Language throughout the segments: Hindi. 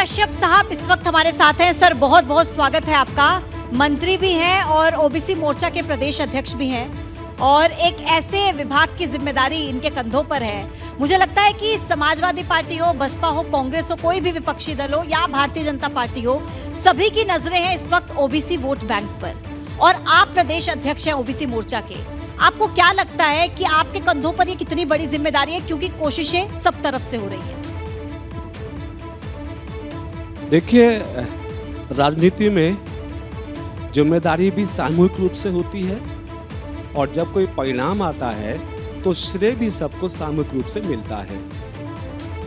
कश्यप साहब इस वक्त हमारे साथ हैं। सर बहुत बहुत स्वागत है आपका। मंत्री भी हैं और ओबीसी मोर्चा के प्रदेश अध्यक्ष भी हैं और एक ऐसे विभाग की जिम्मेदारी इनके कंधों पर है। मुझे लगता है कि समाजवादी पार्टी हो, बसपा हो, कांग्रेस हो, कोई भी विपक्षी दल हो या भारतीय जनता पार्टी हो, सभी की नजरें हैं इस वक्त ओबीसी वोट बैंक पर और आप प्रदेश अध्यक्ष हैं ओबीसी मोर्चा के। आपको क्या लगता है कि आपके कंधों पर ये कितनी बड़ी जिम्मेदारी है, क्योंकि कोशिशें सब तरफ से हो रही हैं? देखिए, राजनीति में जिम्मेदारी भी सामूहिक रूप से होती है और जब कोई परिणाम आता है तो श्रेय भी सबको सामूहिक रूप से मिलता है।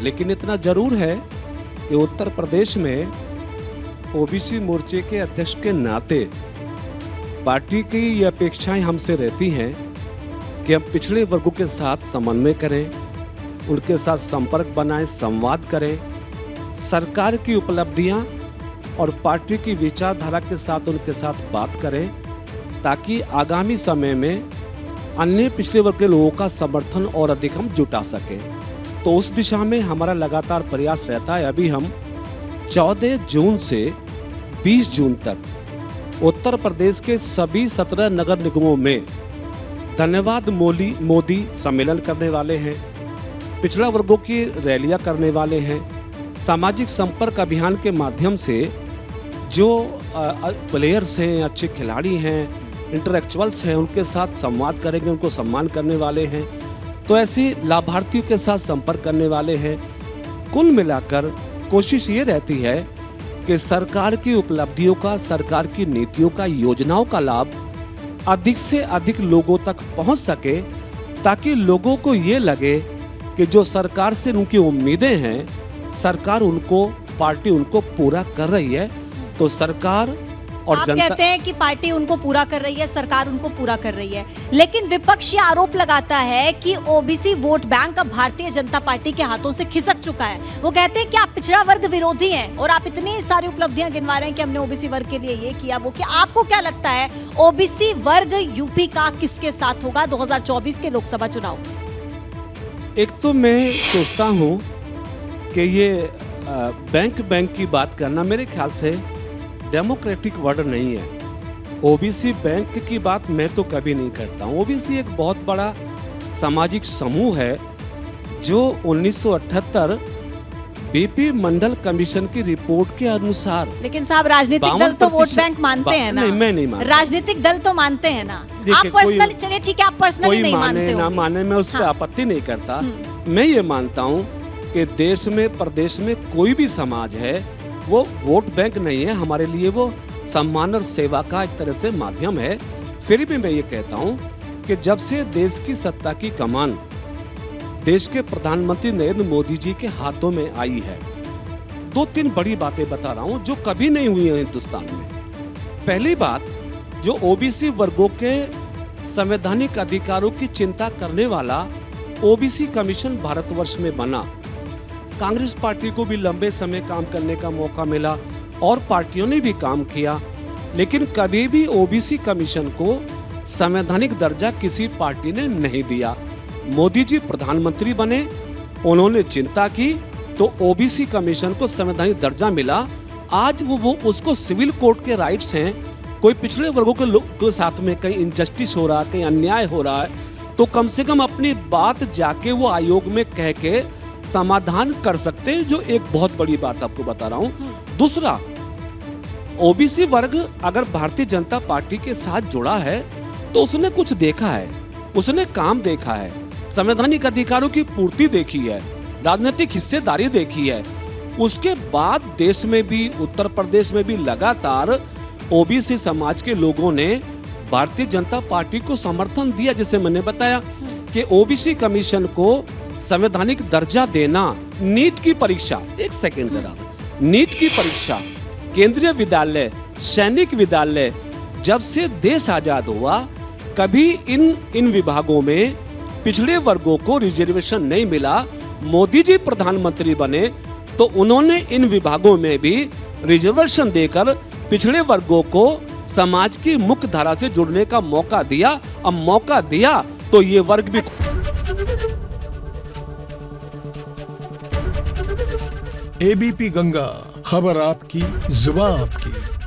लेकिन इतना जरूर है कि उत्तर प्रदेश में ओबीसी मोर्चे के अध्यक्ष के नाते पार्टी की ये अपेक्षाएं हमसे रहती हैं कि हम पिछड़े वर्गों के साथ समन्वय करें, उनके साथ संपर्क बनाएं, संवाद करें, सरकार की उपलब्धियां और पार्टी की विचारधारा के साथ उनके साथ बात करें ताकि आगामी समय में अन्य पिछड़े वर्ग के लोगों का समर्थन और अधिक हम जुटा सकें। तो उस दिशा में हमारा लगातार प्रयास रहता है। अभी हम 14 जून से 20 जून तक उत्तर प्रदेश के सभी 17 नगर निगमों में धन्यवाद मोदी सम्मेलन करने वाले हैं, पिछड़ा वर्गों की रैलियां करने वाले हैं, सामाजिक संपर्क अभियान के माध्यम से जो प्लेयर्स हैं, अच्छे खिलाड़ी हैं, इंटेलेक्चुअल्स हैं, उनके साथ संवाद करेंगे, उनको सम्मान करने वाले हैं। तो ऐसे लाभार्थियों के साथ संपर्क करने वाले हैं। कुल मिलाकर कोशिश ये रहती है कि सरकार की उपलब्धियों का, सरकार की नीतियों का, योजनाओं का लाभ अधिक से अधिक लोगों तक पहुंच सके ताकि लोगों को ये लगे कि जो सरकार से उनकी उम्मीदें हैं, सरकार उनको, पार्टी उनको पूरा कर रही है। तो सरकार और आप जनता कहते हैं कि पार्टी उनको पूरा कर रही है, सरकार उनको पूरा कर रही है, लेकिन विपक्ष ये आरोप लगाता है कि ओबीसी वोट बैंक अब भारतीय जनता पार्टी के हाथों से खिसक चुका है। वो कहते हैं कि आप पिछड़ा वर्ग विरोधी हैं और आप इतनी सारी उपलब्धियां गिनवा रहे हैं कि हमने ओबीसी वर्ग के लिए ये किया, वो किया। आपको क्या लगता है ओबीसी वर्ग यूपी का किसके साथ होगा 2024 के लोकसभा चुनाव? एक तो मैं सोचता हूं कि ये बैंक की बात करना मेरे ख्याल से डेमोक्रेटिक वर्ड नहीं है। ओबीसी बैंक की बात मैं तो कभी नहीं करता हूं। ओबीसी एक बहुत बड़ा सामाजिक समूह है जो 1978 बीपी मंडल कमीशन की रिपोर्ट के अनुसार। लेकिन साहब राजनीतिक दल तो वोट बैंक मानते हैं ना? नहीं, मैं नहीं मानता। राजनीतिक दल तो मानते हैं ना? आप पर्सनल, चलिए ठीक है, आप पर्सनली नहीं मानते ना माने, मैं उस पर आपत्ति नहीं करता। मैं ये मानता हूँ कि देश में, प्रदेश में कोई भी समाज है वो वोट बैंक नहीं है। हमारे लिए वो सम्मान और सेवा का एक तरह से माध्यम है। फिर भी मैं ये कहता हूँ कि जब से देश की सत्ता की कमान देश के प्रधानमंत्री नरेंद्र मोदी जी के हाथों में आई है, 2-3 बड़ी बातें बता रहा हूँ जो कभी नहीं हुई है हिंदुस्तान में। पहली बात, जो ओबीसी वर्गों के संवैधानिक अधिकारों की चिंता करने वाला ओबीसी कमीशन भारतवर्ष में बना। कांग्रेस पार्टी को भी लंबे समय काम करने का मौका मिला और पार्टियों ने भी काम किया, लेकिन कभी भी ओबीसी कमीशन को संवैधानिक दर्जा किसी पार्टी ने नहीं दिया। मोदी जी प्रधानमंत्री बने, उन्होंने चिंता की तो ओबीसी कमीशन को संवैधानिक दर्जा मिला। आज वो उसको सिविल कोर्ट के राइट्स हैं। कोई पिछड़े वर्गों के लोग के साथ में कहीं इनजस्टिस हो रहा है, कहीं अन्याय हो रहा है, तो कम से कम अपनी बात जाके वो आयोग में कह के समाधान कर सकते हैं, जो एक बहुत बड़ी बात आपको बता रहा हूं। दूसरा, ओबीसी वर्ग अगर भारतीय जनता पार्टी के साथ जुड़ा है तो उसने कुछ देखा है, उसने काम देखा है, संवैधानिक अधिकारों की पूर्ति देखी है, राजनीतिक हिस्सेदारी देखी है। उसके बाद देश में भी, उत्तर प्रदेश में भी लगातार ओबीसी समाज के लोगों ने भारतीय जनता पार्टी को समर्थन दिया। जिसे मैंने बताया कि ओबीसी कमीशन को संवैधानिक दर्जा देना, नीट की परीक्षा, एक सेकंड जरा, नीट की परीक्षा, केंद्रीय विद्यालय, सैनिक विद्यालय, जब से देश आजाद हुआ कभी इन विभागों में पिछड़े वर्गों को रिजर्वेशन नहीं मिला। मोदी जी प्रधानमंत्री बने तो उन्होंने इन विभागों में भी रिजर्वेशन देकर पिछड़े वर्गों को समाज की मुख्य धारा से जुड़ने का मौका दिया। अब मौका दिया तो ये वर्ग भी। एबीपी गंगा, खबर आपकी, जुबान आपकी।